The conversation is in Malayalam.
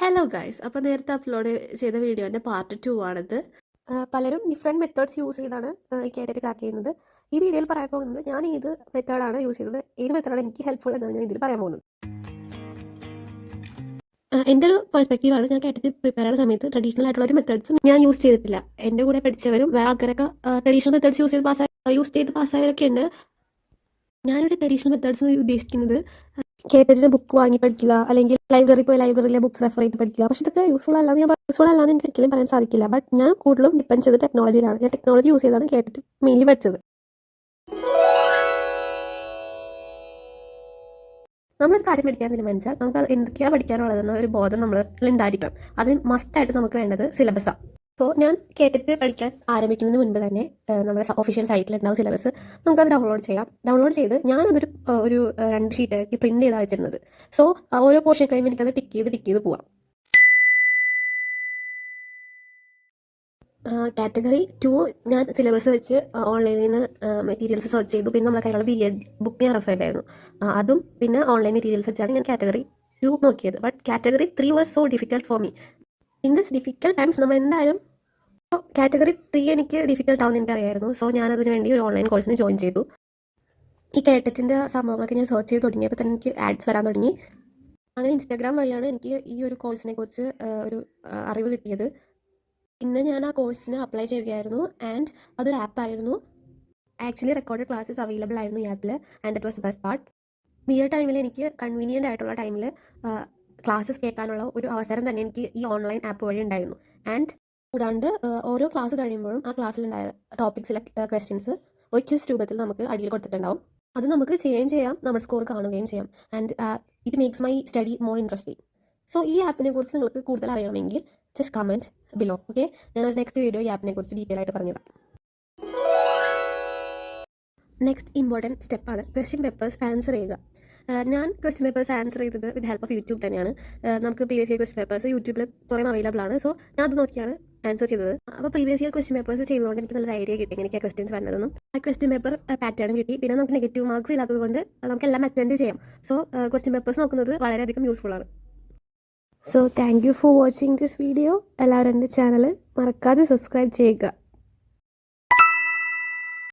ഹലോ ഗൈസ്, അപ്പോൾ നേരത്തെ അപ്ലോഡ് ചെയ്ത വീഡിയോൻ്റെ പാർട്ട് 2 ആണിത്. പലരും ഡിഫറെൻറ്റ് മെത്തേഡ്സ് യൂസ് ചെയ്താണ് ഈ കേട്ടിട്ട് ക്രാക്ക് ചെയ്യുന്നത്. ഈ വീഡിയോയിൽ പറയാൻ പോകുന്നത് ഞാൻ ഏത് മെത്തേഡാണ് യൂസ് ചെയ്യുന്നത്, ഏത് മെത്തേഡാണ് എനിക്ക് ഹെൽപ്ഫുൾ എന്നാണ് ഞാൻ ഇതിൽ പറയാൻ പോകുന്നത്. എൻ്റെ ഒരു പെർസ്പെക്റ്റീവാണ്. ഞാൻ കേട്ടിട്ട് പ്രിപ്പയർ ചെയ്യുന്ന സമയത്ത് ട്രഡീഷണൽ ആയിട്ടുള്ള ഒരു മെത്തേഡ്സും ഞാൻ യൂസ് ചെയ്തിട്ടില്ല. എൻ്റെ കൂടെ പഠിച്ചവരും വേറെ ആൾക്കാരൊക്കെ ട്രഡീഷണൽ മെത്തേഡ്സ് യൂസ് ചെയ്ത് പാസ്സായവരൊക്കെ ഉണ്ട്. ഞാനൊരു ട്രഡീഷണൽ മെത്തേഡ്സ് ഉദ്ദേശിക്കുന്നത് കേട്ടിട്ട് ബുക്ക് വാങ്ങി പഠിക്കുക, അല്ലെങ്കിൽ ലൈബ്രറിയിലെ ബുക്സ് റെഫർ ചെയ്ത് പഠിക്കുക. പക്ഷേ ഇതൊക്കെ യൂസ്ഫുൾ അല്ലാന്ന് എനിക്ക് ഒരിക്കലും പറയാൻ സാധിക്കില്ല. ബട്ട് ഞാൻ കൂടുതലും ഡിപ്പെൻഡ് ചെയ്ത് ടെക്നോളജിയിലാണ്. ഞാൻ ടെക്നോളജി യൂസ് ചെയ്താണ് കേട്ടിട്ട് മെയിൻലി പഠിച്ചത്. നമ്മളൊരു കാര്യം പഠിക്കാൻ തീരുമാനിച്ചാൽ നമുക്ക് അത് എന്തൊക്കെയാണ് പഠിക്കാനുള്ളതെന്ന ഒരു ബോധം നമ്മളിൽ ഉണ്ടായിരിക്കണം. അതിന് മസ്റ്റായിട്ട് നമുക്ക് വേണ്ടത് സിലബസാണ്. സോ ഞാൻ കേട്ടിട്ട് പഠിക്കാൻ ആരംഭിക്കുന്നതിന് മുൻപ് തന്നെ നമ്മുടെ ഒഫീഷ്യൽ സൈറ്റിലുണ്ടാവും സിലബസ്. നമുക്കത് ഡൗൺലോഡ് ചെയ്ത് ഞാനതൊരു 2 ഷീറ്റാക്കി പ്രിൻറ്റ് ചെയ്താണ് വെച്ചിരുന്നത്. സോ ഓരോ പോർഷൻ കഴിയുമ്പോൾ എനിക്കത് ടിക്ക് ചെയ്ത് പോവാം. കാറ്റഗറി 2 ഞാൻ സിലബസ് വെച്ച് ഓൺലൈനിൽ നിന്ന് മെറ്റീരിയൽസ് സെർച്ച് ചെയ്തു. പിന്നെ നമ്മുടെ കയ്യിലുള്ള BEd ബുക്ക് ഞാൻ റെഫർ ചെയ്തായിരുന്നു. അതും പിന്നെ ഓൺലൈൻ മെറ്റീരിയൽസ് വെച്ചാണ് ഞാൻ കാറ്റഗറി 2 നോക്കിയത്. But category 3 was so difficult for me. In this difficult times നമ്മൾ എന്തായാലും കാറ്റഗറി 3 എനിക്ക് ഡിഫിക്കൽട്ട് ആവുമെന്ന് എനിക്കറിയായിരുന്നു. സോ ഞാനതിന് വേണ്ടി ഒരു ഓൺലൈൻ കോഴ്സിന് ജോയിൻ ചെയ്തു. ഈ കേട്ടറ്റിൻ്റെ സംഭവങ്ങളൊക്കെ ഞാൻ സെർച്ച് ചെയ്ത് തുടങ്ങിയപ്പോൾ തന്നെ എനിക്ക് ആഡ്സ് വരാൻ തുടങ്ങി. അങ്ങനെ ഇൻസ്റ്റാഗ്രാം വഴിയാണ് എനിക്ക് ഈ ഒരു കോഴ്സിനെ കുറിച്ച് ഒരു അറിവ് കിട്ടിയത്. പിന്നെ ഞാൻ ആ കോഴ്സിന് അപ്ലൈ ചെയ്യുകയായിരുന്നു. ആൻഡ് അതൊരു ആപ്പായിരുന്നു. ആക്ച്വലി റെക്കോർഡഡ് ക്ലാസ്സസ് അവൈലബിൾ ആയിരുന്നു ഈ ആപ്പിൽ. And it was the best part. ഈ ഒരു ടൈമിൽ എനിക്ക് കൺവീനിയൻ്റ് ആയിട്ടുള്ള ടൈമിൽ ക്ലാസ്സസ് കേൾക്കാനുള്ള ഒരു അവസരം തന്നെ എനിക്ക് ഈ ഓൺലൈൻ ആപ്പ് വഴി ഉണ്ടായിരുന്നു. ആൻഡ് കൂടാണ്ട് ഓരോ ക്ലാസ് കഴിയുമ്പോഴും ആ ക്ലാസ്സിലുണ്ടായ ടോപ്പിക്സിലെ ക്വസ്റ്റ്യൻസ് ഒരു ക്വിസ് രൂപത്തിൽ നമുക്ക് അടിയിൽ കൊടുത്തിട്ടുണ്ടാവും. അത് നമുക്ക് ചെയ്യുകയും ചെയ്യാം, നമ്മുടെ സ്കോർ കാണുകയും ചെയ്യാം. And it makes my study more interesting. So ഈ ആപ്പിനെ കുറിച്ച് നിങ്ങൾക്ക് കൂടുതൽ അറിയണമെങ്കിൽ ജസ്റ്റ് കമൻറ്റ് ബിലോ. ഓക്കെ, ഞാനൊരു നെക്സ്റ്റ് വീഡിയോ ഈ ആപ്പിനെ കുറിച്ച് ഡീറ്റെയിൽ ആയിട്ട് പറഞ്ഞിടാം. നെക്സ്റ്റ് ഇമ്പോർട്ടൻറ്റ് സ്റ്റെപ്പാണ് ക്വസ്റ്റ്യൻ പേപ്പേഴ്സ് ആൻസർ ചെയ്യുക. ഞാൻ ക്വസ്റ്റ്യൻ പേപ്പേഴ്സ് ആൻസർ ചെയ്തത് വിത്ത് ഹെൽപ്പ് ഓഫ് യൂട്യൂബ് തന്നെയാണ്. നമുക്ക് പ്രീവിയസ് ഇയർ ക്വസ്റ്റ്യൻ പേപ്പേഴ്സ് യൂട്യൂബിൽ കുറേ അവൈലബിൾ ആണ്. സോ ഞാൻ അത് നോക്കിയാണ് ആൻസർ ചെയ്തത്. അപ്പോൾ പ്രീവിയസ് ഇയർ ക്വസ്റ്റ്യൻ പേപ്പേഴ്സ് ചെയ്തുകൊണ്ട് എനിക്ക് നല്ലൊരു ഐഡിയ കിട്ടി എനിക്ക് ക്വസ്റ്റ്യൻസ് വരുന്നതെന്നും. ആ ക്വസ്റ്റ്യൻ പേപ്പർ പാറ്റേണും കിട്ടി. പിന്നെ നമുക്ക് നെഗറ്റീവ് മാർക്സ് ഇല്ലാത്തത് കൊണ്ട് നമുക്ക് എല്ലാം അറ്റൻഡ് ചെയ്യാം. സോ ക്വസ്റ്റ്യൻ പേപ്പേഴ്സ് നോക്കുന്നത് വളരെയധികം യൂസ്ഫുൾ ആണ്. So thank you for watching this video. എല്ലാവരും എൻ്റെ ചാനൽ മറക്കാതെ സബ്സ്ക്രൈബ് ചെയ്യുക.